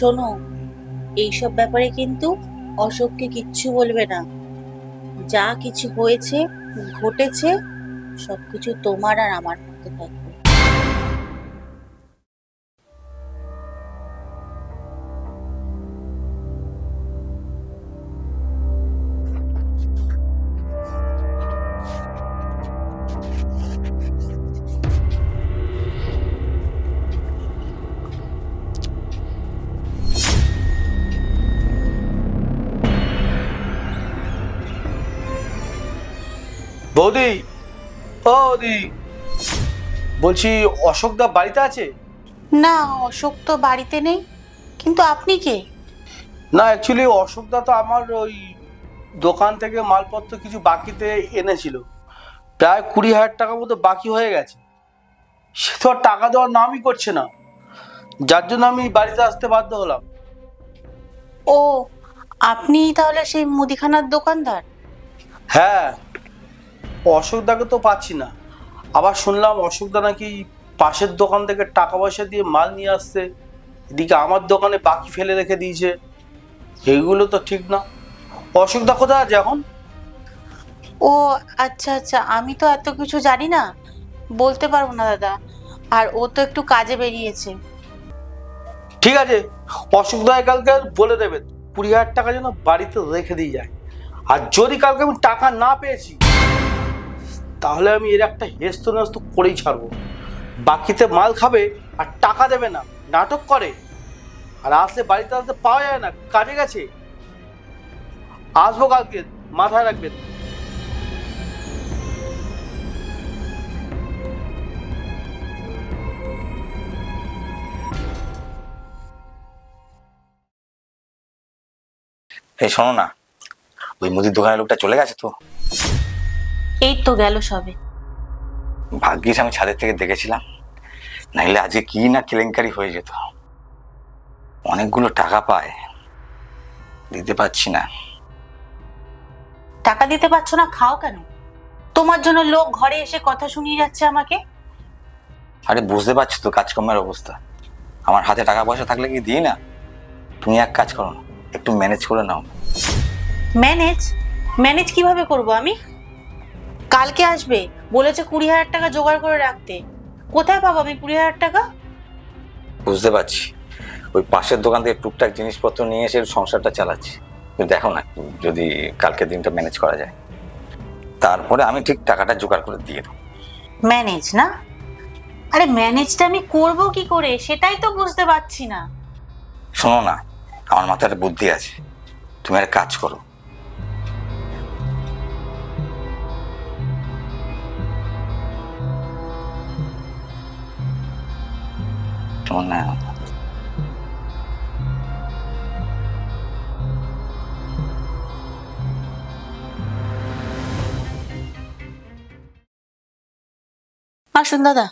শোনো, এইসব ব্যাপারে কিন্তু অশোককে কিচ্ছু বলবে না। যা কিছু হয়েছে, ঘটেছে, সবকিছু তোমার আর আমার মধ্যে থাকবে। বৌদি, ও বৌদি, বলছি অশোকদা বাড়িতে আছে? না, অশোক তো বাড়িতে নেই। কিন্তু আপনি কে? না, অ্যাকচুয়ালি অশোকদা তো আমার ওই দোকান থেকে মালপত্র কিছু বাকিতে এনেছিল। প্রায় 20,000 টাকার মতো বাকি হয়ে গেছে। সে তো আর টাকা দেওয়ার নামই করছে না, যার জন্য আমি বাড়িতে আসতে বাধ্য হলাম। ও, আপনি তাহলে সেই মুদিখানার দোকানদার? হ্যাঁ, অশোকদাকে তো পাচ্ছি না। আবার শুনলাম অশোকদা নাকি পাশের দোকান থেকে টাকা পয়সা দিয়ে মাল নিয়ে আসছে, এদিকে আমার দোকানে বাকি ফেলে রেখে দিয়েছে। এইগুলো তো ঠিক না। অশোকদা কোথায় আছে এখন? ও আচ্ছা আচ্ছা, আমি তো এত কিছু জানি না, বলতে পারবো না দাদা। আর ও তো একটু কাজে বেরিয়েছে। ঠিক আছে, অশোকদা কালকে বলে দেবেন 20,000 টাকা যেন বাড়িতে রেখে দিয়ে যায়। আর যদি কালকে আমি টাকা না পেয়েছি, তাহলে আমি এর একটা হেস্ত নেস্ত করেই ছাড়বো। বাকিতে মাল খাবে আর টাকা দেবে না, নাটক করে। আর আসলে বাড়িতে আসতে পাওয়া যায় না, কাজে গেছে। আসবো কালকে, মাথায় রাখবেন। এই শোনো না, ওই মুদির দোকানের লোকটা চলে গেছে তো? এই তো গেল সবে। ভাগ্যিস আমি ছাদের থেকে দেখেছিলাম, নাইলে আজকে কি না কেলেঙ্কারি হয়ে যেত। অনেকগুলো টাকা পায়, দিতে পারছি না। টাকা দিতে পারছো না, খাও কেন? তোমার জন্য লোক ঘরে এসে কথা শুনিয়ে যাচ্ছে আমাকে। আরে বুঝতে পারছো তো কাজকর্মের অবস্থা। আমার হাতে টাকা পয়সা থাকলে কি দিই না? তুমি এক কাজ করো না, একটু ম্যানেজ করে নাও। ম্যানেজ? ম্যানেজ কিভাবে করব আমি? কালকে আসবে বলেছে 20,000 টাকা জোগাড় করে রাখতে। কোথায় পাবো আমি 20,000 টাকা? বুঝতে পারছি, ওই পাশের দোকান থেকে টুকটাক জিনিসপত্র নিয়ে এসে সংসারটা চালাচ্ছি। কিন্তু দেখো না, যদি কালকের দিনটা ম্যানেজ করা যায়, তারপরে আমি ঠিক টাকাটা জোগাড় করে দিয়ে দেবো। ম্যানেজ না? আরে ম্যানেজটা আমি করব কি করে সেটাই তো বুঝতে পারছি না। শোনো না, আমার মাথায় একটা বুদ্ধি আছে। তুমি একটা কাজ করো, তোমার না আসুন দাদা,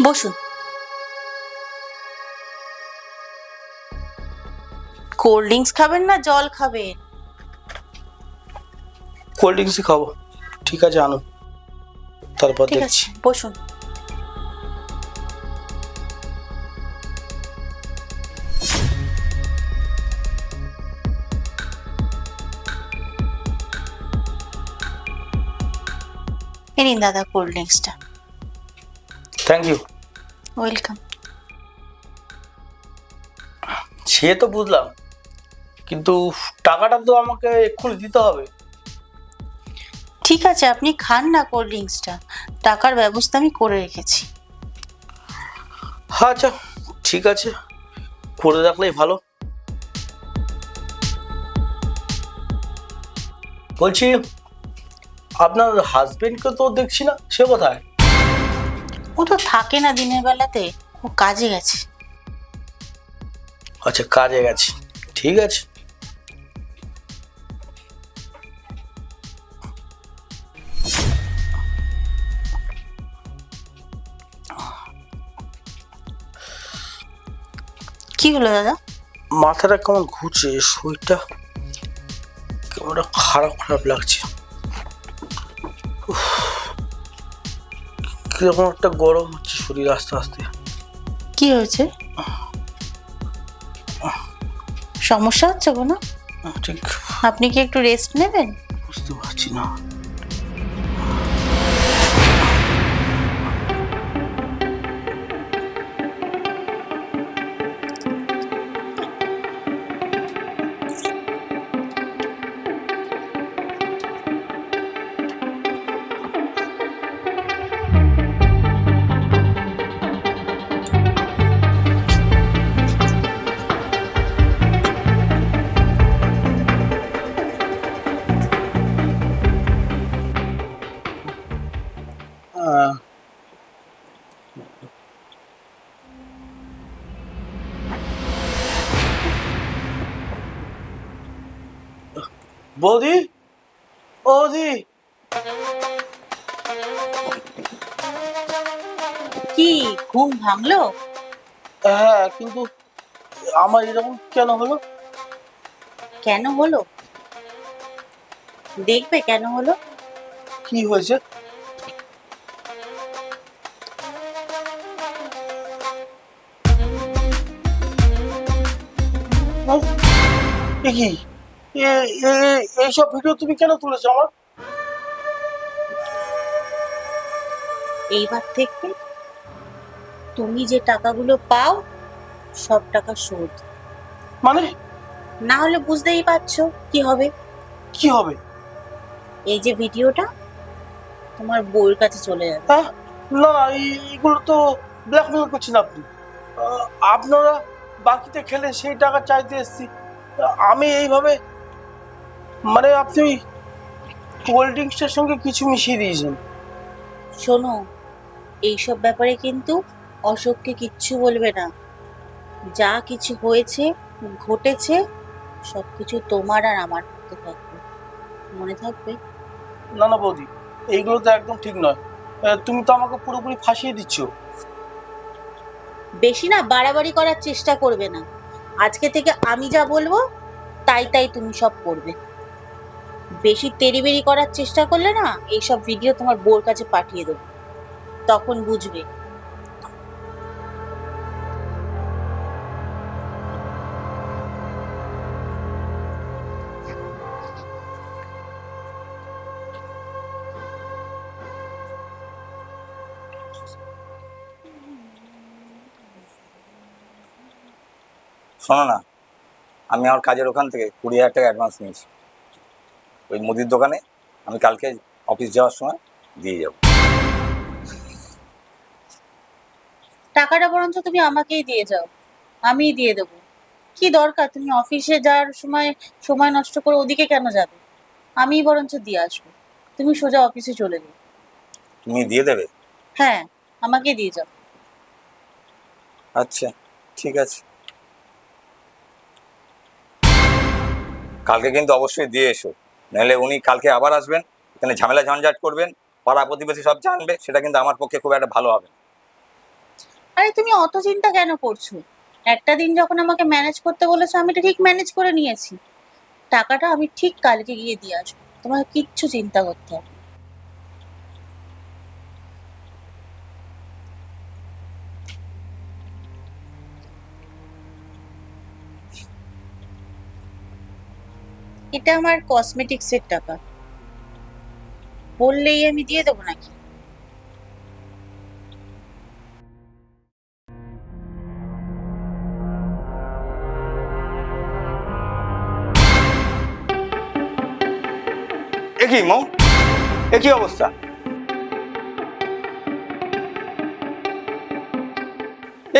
বসুন। কোল্ড ড্রিঙ্কস খাবেন না জল খাবেন? কোল্ড ড্রিঙ্কসই খাবো। ঠিক আছে, আনো, তারপর ঠিক দেখছি। আছে, বসুন। এ নিন দাদা কোল্ড ড্রিঙ্কসটা। Thank you. ওয়েলকাম। সে তো বুঝলাম, কিন্তু টাকাটা তো আমাকে এক্ষুনি দিতে হবে। ঠিক আছে, আপনি খান না কোল্ড ড্রিঙ্কসটা, টাকার ব্যবস্থা আমি করে রেখেছি। আচ্ছা, ঠিক আছে, করে রাখলেই ভালো। বলছি, আপনার হাজবেন্ডকে তো দেখছি না, সে কোথায়? ও তো থাকে না দিনের বেলাতে, ও কাজে গেছে। আচ্ছা, কাজে গেছে, ঠিক আছে। কি হলো দাদা? মাথাটা কেমন ঘুরছে, শরীরটা কেমন খারাপ খারাপ লাগছে। কিরকম একটা গরম হচ্ছে শরীর আস্তে আস্তে। কি হয়েছে? সমস্যা হচ্ছে কোনো? ঠিক আপনি কি একটু রেস্ট নেবেন? বুঝতে পারছি না। বৌদি, বৌদি, কি ঘুম ভাঙলো? হ্যাঁ কিন্তু আমার এরকম কেন হলো? কেন হলো? দেখবে কেন হলো। কি হয়েছে? এ কি এইসব ভিডিও তুমি কেন তুলেছো আমার? এইবার থেকে তুমি যে টাকাগুলো পাও সব টাকা শোধ। মানে না হলে বুঝতেই পারছো কি হবে। কি হবে? এই যে ভিডিওটা তোমার বউয়ের কাছে চলে যাবে। হ্যাঁ, না না, এইগুলো তো ব্ল্যাকমেল করছেন আপনি। আপনারা বাকিতে খেলে সেই টাকা চাইতে এসছি, আমি এইভাবে, মানে আপনি কোল্ড ড্রিঙ্কসের সঙ্গে কিছু মিশিয়ে দিয়েছেন। শোনো, এইসব ব্যাপারে কিন্তু অশোককে কিচ্ছু বলবে না। যা কিছু হয়েছে ঘটেছে সবকিছু তোমার আর আমার মধ্যে থাকবে, মনে থাকবে। না না বৌদি, এইগুলো তো একদম ঠিক নয়। তুমি তো আমাকে পুরোপুরি ফাঁসিয়ে দিচ্ছ। বেশি না বাড়াবাড়ি করার চেষ্টা করবে না। আজকে থেকে আমি যা বলবো তাই তাই তুমি সব করবে। বেশি তেড়িবেড়ি করার চেষ্টা করলে না এইসব ভিডিও তোমার বউর কাছে পাঠিয়ে দেবো, তখন বুঝবে। শোনো না, আমি আমার কাজের ওখান থেকে 20,000 টাকা অ্যাডভান্স নিয়েছি ওই মুদির দোকানে। আমি কালকে অফিস যাওয়ার সময় দিয়ে যাব। টাকাটা বরঞ্চ তুমি আমাকেই দিয়ে যাও, আমিই দিয়ে দেবো। কি দরকার তুমি অফিসে যাওয়ার সময় সময় নষ্ট করে ওদিকে কেন যাবে? আমিই বরঞ্চ দিয়ে আসবো, তুমি সোজা অফিসে চলে যাও। তুমি দিয়ে দেবে? হ্যাঁ, আমাকে দিয়ে যাও। আচ্ছা, ঠিক আছে। কালকে কিন্তু অবশ্যই দিয়ে এসো, নাহলে উনি কালকে আবার আসবেন, এখানে ঝামেলা ঝঞ্ঝাট করবেন, পাড়া প্রতিবেশী সব জানবে, সেটা কিন্তু আমার পক্ষে খুব একটা ভালো হবে না। আরে তুমি অত চিন্তা কেন করছো? একটা দিন যখন আমাকে ম্যানেজ করতে বলেছো আমি তো ঠিক ম্যানেজ করে নিয়েছি। টাকাটা আমি ঠিক কালকে গিয়ে দিয়ে আসবো, তোমাকে কিচ্ছু চিন্তা করতে হবে না। এটা আমার কসমেটিক্সের টাকা, বললেই আমি দিয়ে দেবো নাকি? এ কি মৌ, এ কি অবস্থা?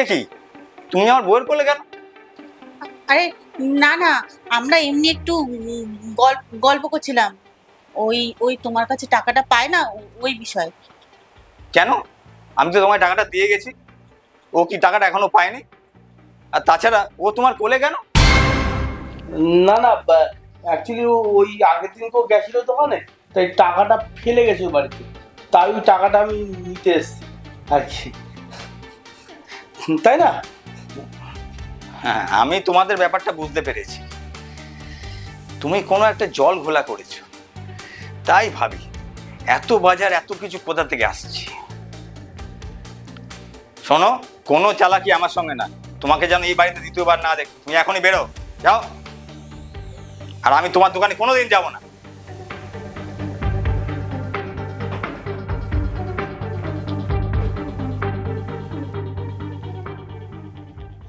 এ কি, তুমি আমার বউয়ের কোলে কেন? আরে না না, আমরা এমনি একটু গল্প করছিলাম। ওই ওই তোমার কাছে টাকাটা পায় না, ওই বিষয়। কেন? আমি তো তোমায় টাকাটা দিয়ে গেছি, ও কি টাকাটা এখনো পায়নি? আর তাছাড়া ও তোমার কোলে কেন? না না, অ্যাকচুয়ালি ওই আগের দিন তো গেছিল দোকানে, তাই টাকাটা ফেলে গেছে বাড়িতে, তাই ওই টাকাটা আমি নিতে এসেছি আর কি, তাই না? হ্যাঁ, আমি তোমাদের ব্যাপারটা বুঝতে পেরেছি। তুমি কোনো একটা জল ঘোলা করেছো, তাই ভাবি এত বাজার এত কিছু কোথা থেকে আসছে। শোনো, কোনো চালাকি আমার সঙ্গে না। তোমাকে যেন এই বাড়িতে দ্বিতীয়বার না দেখ। তুমি এখনই বেরো, যাও। আর আমি তোমার দোকানে কোনোদিন যাবো না।